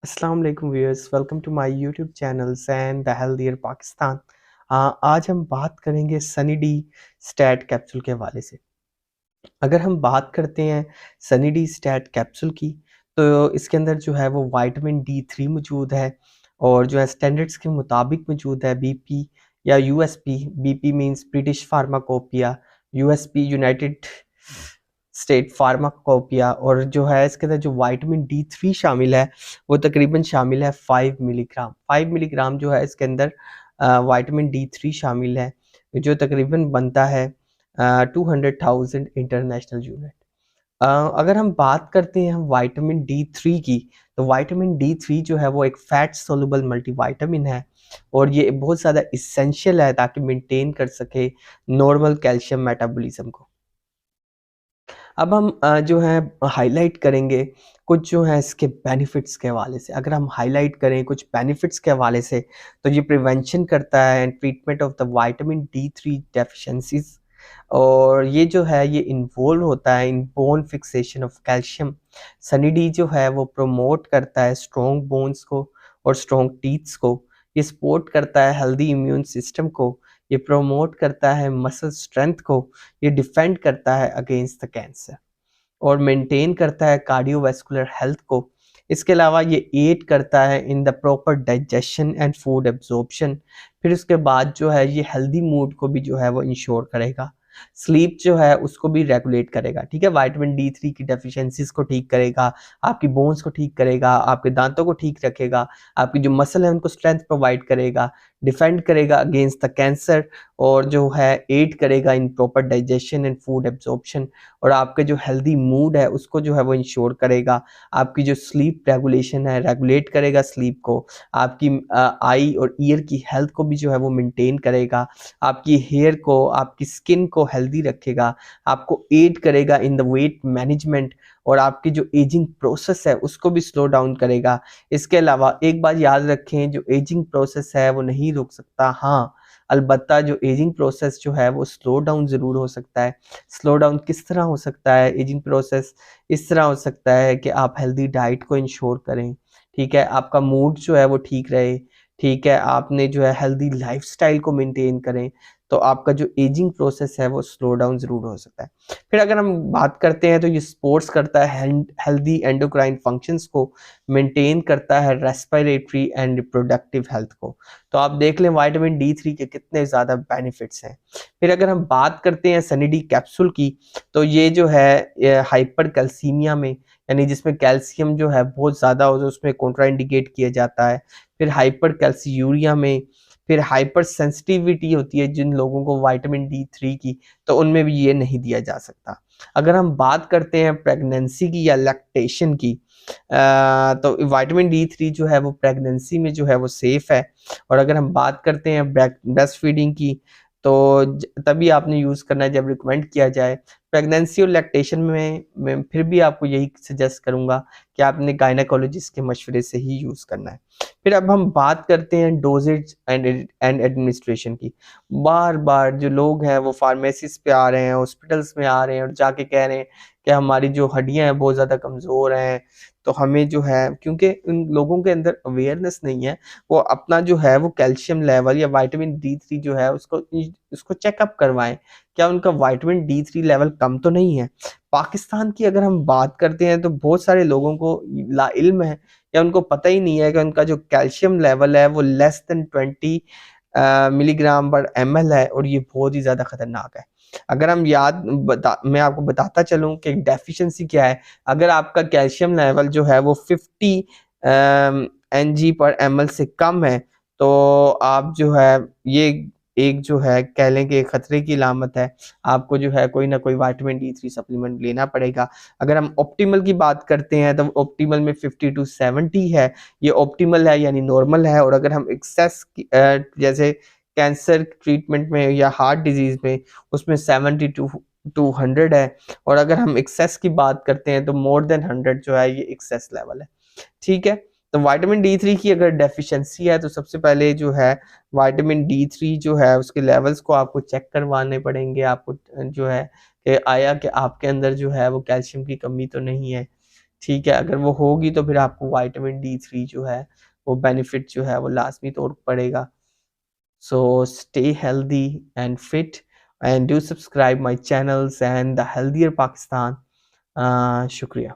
अस्सलाम वालेकुम viewers, welcome to my YouTube channels and the healthier Pakistan. आज हम बात करेंगे सनी डी स्टैट कैप्सूल के हवाले से। अगर हम बात करते हैं सनी डी स्टैट कैप्सूल की, तो इसके अंदर जो है वो विटामिन D3 मौजूद है और जो है स्टैंडर्ड्स के मुताबिक मौजूद है। बीपी या USP, BP means British pharmacopoeia, USP United state pharmacopoeia, और जो है इसके अंदर जो विटामिन D3 शामिल है वो तकरीबन शामिल है 5 मिलीग्राम। 5 मिलीग्राम जो है इसके अंदर विटामिन D3 शामिल है, जो तकरीबन बनता है 200,000 इंटरनेशनल यूनिट। अगर हम बात करते हैं विटामिन D3 की, तो विटामिन D3 जो है वो एक फैट सोलुबल मल्टीविटामिन है और ये बहुत ज़्यादा इसेंशियल है ताकि मेंटेन कर सके नॉर्मल कैल्शियम मेटाबॉलिज्म को। अब हम जो है हाइलाइट करेंगे कुछ जो है इसके बेनिफिट्स के हवाले से। अगर हम हाइलाइट करें कुछ बेनिफिट्स के हवाले से, तो ये प्रिवेंशन करता है and treatment of the vitamin D3 deficiencies, और ये जो है ये इन्वॉल्व होता है in bone fixation of calcium. Sunny D जो है वो प्रमोट करता है स्ट्रॉन्ग बोन्स को और स्ट्रॉन्ग टीथ्स को। ये सपोर्ट करता है हेल्दी इम्यून सिस्टम को। ये प्रमोट करता है मसल स्ट्रेंथ को। ये डिफेंड करता है अगेंस्ट द कैंसर और मेंटेन करता है कार्डियोवैस्कुलर हेल्थ को। इसके अलावा ये एड करता है in the proper digestion and food absorption. फिर उसके बाद जो है ये हेल्दी मूड को भी जो है वो इंश्योर करेगा। स्लीप जो है उसको भी रेगुलेट करेगा। ठीक है, विटामिन D3 की डेफिशिएंसीज को ठीक करेगा, आपकी बोन्स को ठीक करेगा, आपके दांतों को ठीक रखेगा, आपकी जो मसल है उनको स्ट्रेंथ प्रोवाइड करेगा, डिफेंड करेगा अगेंस्ट द कैंसर, और जो है एड करेगा in proper digestion and food absorption, और आपके जो हेल्दी मूड है उसको जो है वो इंश्योर करेगा। आपकी जो स्लीप रेगुलेशन है रेगुलेट करेगा स्लीप को। आपकी आई और ईयर की हेल्थ को भी जो है वो मेंटेन करेगा। आपकी हेयर को, आपकी स्किन को हेल्दी रखेगा। आपको एड करेगा इन द वेट मैनेजमेंट, और आपकी जो एजिंग प्रोसेस है उसको भी स्लो डाउन करेगा। इसके अलावा एक बात याद रखें, जो एजिंग प्रोसेस है वो नहीं रुक सकता। हाँ, अलबत्ता जो एजिंग प्रोसेस जो है वो स्लो डाउन ज़रूर हो सकता है। स्लो डाउन किस तरह हो सकता है? एजिंग प्रोसेस इस तरह हो सकता है कि आप हेल्दी डाइट को इंश्योर करें, ठीक है, आपका मूड जो है वो ठीक रहे, ठीक है, आपने जो है हेल्दी लाइफस्टाइल को मेंटेन करें, तो आपका जो एजिंग प्रोसेस है वो स्लो डाउन ज़रूर हो सकता है। फिर अगर हम बात करते हैं तो ये सपोर्ट्स करता है हेल्दी एंडोक्राइन फंक्शंस को, मेंटेन करता है रेस्पिरेटरी एंड रिप्रोडक्टिव हेल्थ को। तो आप देख लें विटामिन D3 के कितने ज़्यादा बेनिफिट्स हैं। फिर अगर हम बात करते हैं सनी डी कैप्सूल की, तो ये जो है हाइपर कैल्सीमिया में, यानी जिसमें कैल्शियम जो है बहुत ज़्यादा हो, उसमें कॉन्ट्राइंडिकेट किया जाता है। फिर हाइपर कैल्सीयूरिया में, फिर हाइपर सेंसिटिविटी होती है जिन लोगों को विटामिन D3 की, तो उनमें भी ये नहीं दिया जा सकता। अगर हम बात करते हैं प्रेगनेंसी की या लैक्टेशन की, तो विटामिन D3 जो है वो प्रेगनेंसी में जो है वो सेफ है। और अगर हम बात करते हैं ब्रेस्ट फीडिंग की, तो तभी आपने यूज़ करना है जब रिकमेंड किया जाए। प्रेगनेंसी और लैक्टेशन में मैं फिर भी आपको यही सजेस्ट करूँगा कि आपने गायनेकोलॉजिस्ट के मशवरे से ही यूज़ करना है। फिर अब हम बात करते हैं डोजेज एंड एडमिनिस्ट्रेशन की। बार-बार जो लोग हैं वो फार्मेसीज़ पे आ रहे हैं, हॉस्पिटल्स में आ रहे हैं और जाके कह रहे हैं कि हमारी जो हड्डियाँ हैं बहुत ज़्यादा कमज़ोर हैं, तो हमें जो है, क्योंकि उन लोगों के अंदर अवेयरनेस नहीं है, वो अपना जो है वो कैल्शियम लेवल या विटामिन D3 जो है उसको चेकअप करवाएँ। क्या उनका विटामिन D3 लेवल कम तो नहीं है? पाकिस्तान की अगर हम बात करते हैं तो बहुत सारे लोगों को लाइल्म है या उनको पता ही नहीं है कि उनका जो कैल्शियम लेवल है वो लेस देन 20 मिलीग्राम पर ml है, और ये बहुत ही ज़्यादा खतरनाक है। अगर हम मैं आपको बताता चलूँ कि डेफिशिएंसी क्या है। अगर आपका कैल्शियम लेवल जो है वो 50 Ng पर ml से कम है, तो आप जो है ये एक जो है कह लें कि खतरे की अलामत है। आपको जो है कोई ना कोई विटामिन D3 सप्लीमेंट लेना पड़ेगा। अगर हम ऑप्टिमल की बात करते हैं तो ऑप्टिमल में 50 टू 70 है, ये ऑप्टिमल है यानी नॉर्मल है। और अगर हम एक्सेस की जैसे कैंसर ट्रीटमेंट में या हार्ट डिजीज़ में, उसमें 70 टू 100 है। और अगर हम एक्सेस की बात करते हैं तो मोर देन 100 जो है ये एक्सेस लेवल है। ठीक है? तो विटामिन D3 की अगर डेफिशिएंसी है तो सबसे पहले जो है विटामिन D3 जो है उसके लेवल्स को आपको चेक करवाने पड़ेंगे। आपको जो है कि आया कि आपके अंदर जो है वो कैल्शियम की कमी तो नहीं है। ठीक है? अगर वो होगी तो फिर आपको विटामिन डी3 जो है, वो बेनिफिट जो है वो लाज़मी तौर पे पड़ेगा। So stay healthy and fit and do subscribe my channels and the healthier Pakistan. शुक्रिया।